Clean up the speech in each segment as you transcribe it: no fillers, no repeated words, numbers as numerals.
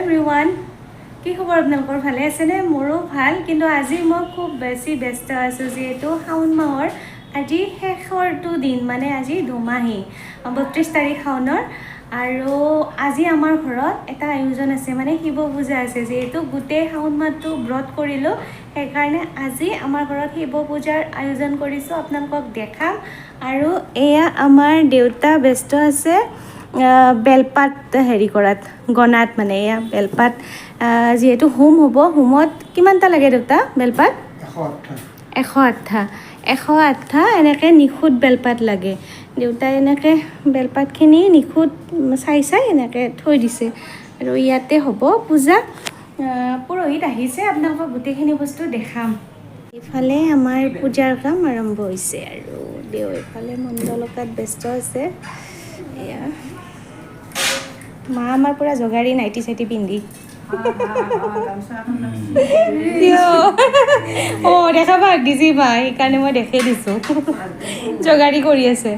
everyone কি খবৰ আপোনালোকৰ ভালে আছেনে মোৰো ভাল কিন্তু আজি মই খুব বেছি ব্যস্ত আছোঁ যিহেতু শাওণ মাহৰ আজি শেষৰটো দিন মানে আজি দুমাহী ৩২ তাৰিখ শাওণৰ আৰু আজি আমাৰ ঘৰত এটা আয়োজন আছে মানে শিৱ পূজা আছে যিহেতু গোটেই শাওণ মাহটো ব্ৰত কৰিলোঁ সেইকাৰণে আজি আমাৰ ঘৰত শিৱ পূজাৰ আয়োজন কৰিছোঁ আপোনালোকক দেখাম আৰু এয়া আমাৰ দেউতা ব্যস্ত আছে বেলপাত হেৰি কৰাত গণাত মানে এয়া বেলপাত যিহেতু হোম হ'ব হোমত কিমানটা লাগে দেউতা বেলপাত 108টা এনেকৈ নিখুঁত বেলপাত লাগে দেউতাই এনেকৈ বেলপাতখিনি নিখুঁত চাই এনেকৈ থৈ দিছে আৰু ইয়াতে হ'ব পূজা পুৰোহিত আহিছে আপোনালোকক গোটেইখিনি বস্তু দেখাম ইফালে আমাৰ পূজাৰ কাম আৰম্ভ হৈছে আৰু দেউ এইফালে মণ্ডলকাত ব্যস্ত আছে এয়া মা আমাৰ পুৰা জগাৰী নাইটি চাইটি পিন্ধি দেখা পাক দিছি মা সেইকাৰণে মই দেখাই দিছোঁ জগাৰী কৰি আছে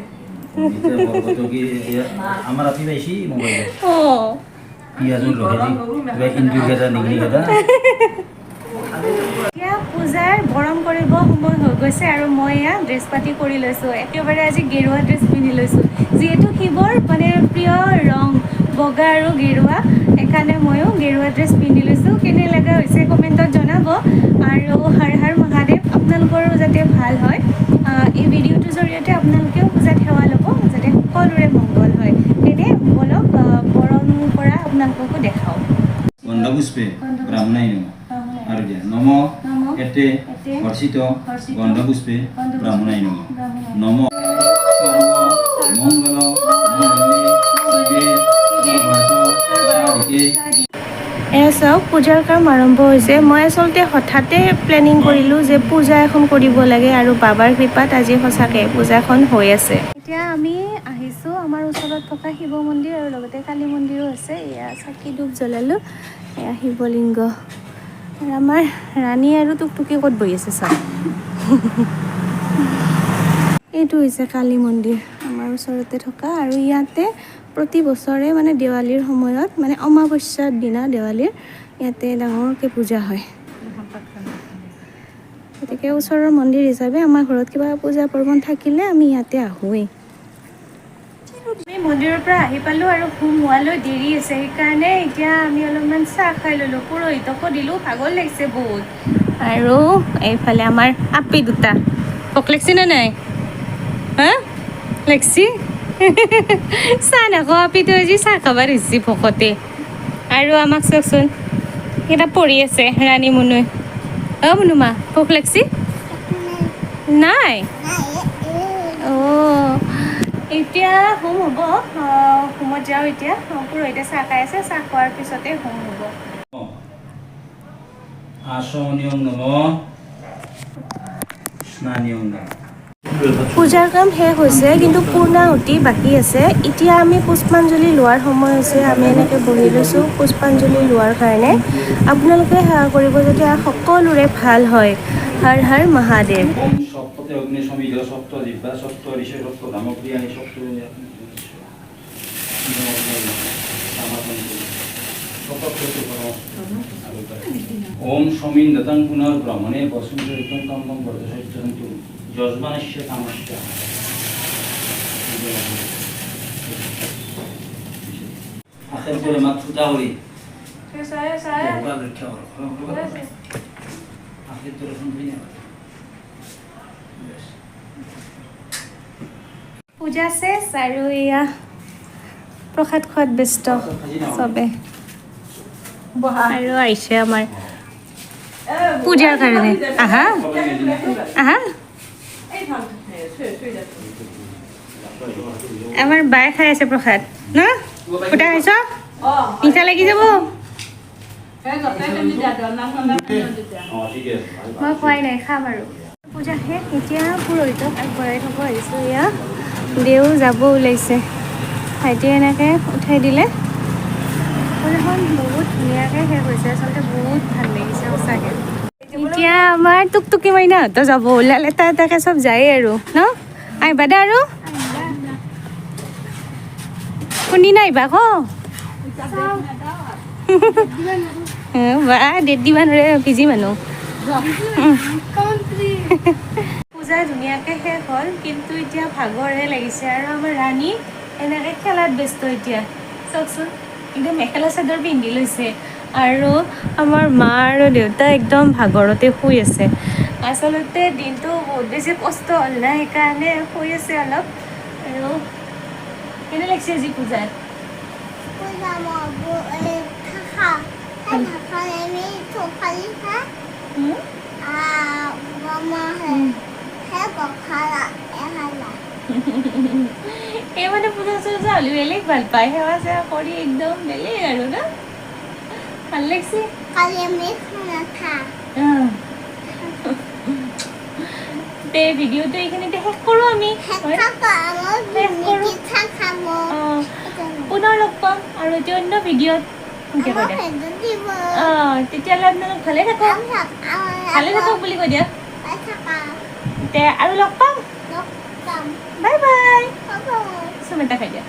এতিয়া পূজাৰ গৰম কৰিব সময় হৈ গৈছে আৰু মই এয়া ড্ৰেছ পাতি কৰি লৈছোঁ একেবাৰে আজি গেৰুৱা ড্ৰেছ পিন্ধি লৈছোঁ যিহেতু শিৱৰ মানে প্ৰিয় ৰং বগা আৰু গেৰুৱা সেইকাৰণে ময়ো গেৰুৱা ড্ৰেছ পিন্ধি লৈছোঁ কেনে লগা হৈছে কমেণ্টত জনাব আৰু হৰ হৰ মহাদেৱ আপোনালোকৰো যাতে ভাল হয় এই ভিডিঅ'টোৰ জৰিয়তে আপোনালোকেও পূজাত সেৱা ল'ব যাতে সকলোৰে মংগল হয় তেনে বলক বৰণ কৰা আপোনালোককো দেখাওঁ গন্ধপুষ্পে ব্ৰাহ্মণাই আৰু দিয়া নম এতে হৰ্ষিত গন্ধপুষ্পে ব্ৰাহ্মণাই নম মংগল এয়া চাওক পূজাৰ কাম আৰম্ভ হৈছে মই আচলতে হঠাতে প্লেনিং কৰিলোঁ যে পূজা এখন কৰিব লাগে আৰু বাবাৰ কৃপাত আজি সঁচাকৈ পূজাখন হৈ আছে এতিয়া আমি আহিছোঁ আমাৰ ওচৰত থকা শিৱ মন্দিৰ আৰু লগতে কালী মন্দিৰো আছে এয়া চাকি ধূপ জ্বলালোঁ এয়া শিৱলিংগ আৰু আমাৰ ৰাণী আৰু টুকটুকি ক'ত বহি আছে চাওক এইটো হৈছে কালী মন্দিৰ আমাৰ ওচৰতে থকা আৰু ইয়াতে প্ৰতি বছৰে মানে দেৱালীৰ সময়ত মানে অমাৱস্যাৰ দিনা দেৱালীৰ ইয়াতে ডাঙৰকৈ পূজা হয় গতিকে ওচৰৰ মন্দিৰ হিচাপে আমাৰ ঘৰত কিবা পূজা পাৰ্বণ থাকিলে আমি ইয়াতে আহোঁৱেই আমি মন্দিৰৰ পৰা আহি পালোঁ আৰু হোম হোৱালৈ দেৰি আছে সেইকাৰণে এতিয়া আমি অলপমান চাহ খাই ল'লোঁ পুৰোহিতকো দিলোঁ ভাগৰ লাগিছে বহুত আৰু এইফালে আমাৰ আপি দুটা ভোক লাগিছে নে নাই হা লাগছি চাহ নাখাওঁ আপিটো আজি চাহ খাব দিছি ভকতে আৰু আমাক চাওকচোন এটা পঢ়ি আছে ৰাণী মুনুই মুনুমা ভোক লাগছি নাই অঁ এতিয়া হোম হ'ব হোমত যাওঁ এতিয়া পুৰোহিতে চাহ খাই আছে চাহ খোৱাৰ পিছতে হোম হ'ব আসনিয়ম নম স্নানিয়ম নম পূজাৰ কাম শেষ হৈছে কিন্তু পূৰ্ণাহুতি বাকী আছে এতিয়া আমি পুষ্পাঞ্জলি লোৱাৰ সময় হৈছে আমি এনেকৈ বহি লৈছোঁ পুষ্পাঞ্জলি লোৱাৰ কাৰণে আপোনালোকে সেৱা কৰিব যাতে সকলোৰে ভাল হয় হৰ হৰ মহাদেৱ সপ্ততে অগ্নি সমিধ সপ্ত জিহ্বা সপ্ত ঋষি সপ্ত ধামক্রিয়ানি সপ্ত ওম সমিন দতং পুনর ব্রহ্মণে বসুন্ধরিতং কম কম বর্ধসত্যন্তু যজমানস্য কামস্য আখের করে মাথুতা হরি ভগবান রক্ষা করো আখের তোর শুনবি না পূজা শেষ আৰু এয়া প্ৰসাদ খোৱাত ব্যস্ত চবে আৰু আহিছে আমাৰ পূজাৰ কাৰণে আহা আহা আমাৰ বায়ে খাই আছে প্ৰসাদ ন ফুটা খাইছ মিঠা লাগি যাব মই খোৱাই নাই খাম আৰু পূজা শেষ এতিয়া পুৰোহিতক আগবঢ়াই থ'ব আহিছোঁ এয়া দেও যাব ওলাইছে ভাইটিয়ে এনেকৈ উঠাই দিলে পূজাখন বহুত ধুনীয়াকৈ শেষ হৈছে আচলতে বহুত ভাল লাগিছে সঁচাকৈ এতিয়া আমাৰ টুকটুকি মাইনাহঁতো যাব ওলাল এটা এটাকৈ চব যায়েই আৰু ন আহিবা দে আৰু কোনদিনা আহিবা ক বা ডেট দিব নোৱাৰে পিজি মানুহ পূজা ধুনীয়াকৈ শেষ হ'ল কিন্তু এতিয়া ভাগৰহে লাগিছে আৰু আমাৰ ৰাণী এনেকৈ খেলাত ব্যস্ত এতিয়া চাওকচোন একদম মেখেলা চাদৰ পিন্ধি লৈছে আৰু আমাৰ মা আৰু দেউতা একদম ভাগৰতে শুই আছে আচলতে দিনটো বহুত বেছি কষ্ট হ'ল না সেইকাৰণে শুই আছে অলপ আৰু কেনে লাগিছে আজি পূজাত এই মানে পূজা চূজা হ'লে বেলেগ ভাল পায় সেৱা চেৱা কৰি একদম বেলেগ আৰু না ভাল লাগছে তে ভিডিঅ'টো এইখিনিতে শেষ কৰোঁ আমি পুনৰ লগ পাম আৰু এতিয়া অন্য ভিডিঅ'ত তেতিয়াহ'লে আপোনালোক ভালে থাকক বুলি কৈ দিয়া তে আৰু লগ পাম বাই বাই চুম এটা খাই দিয়া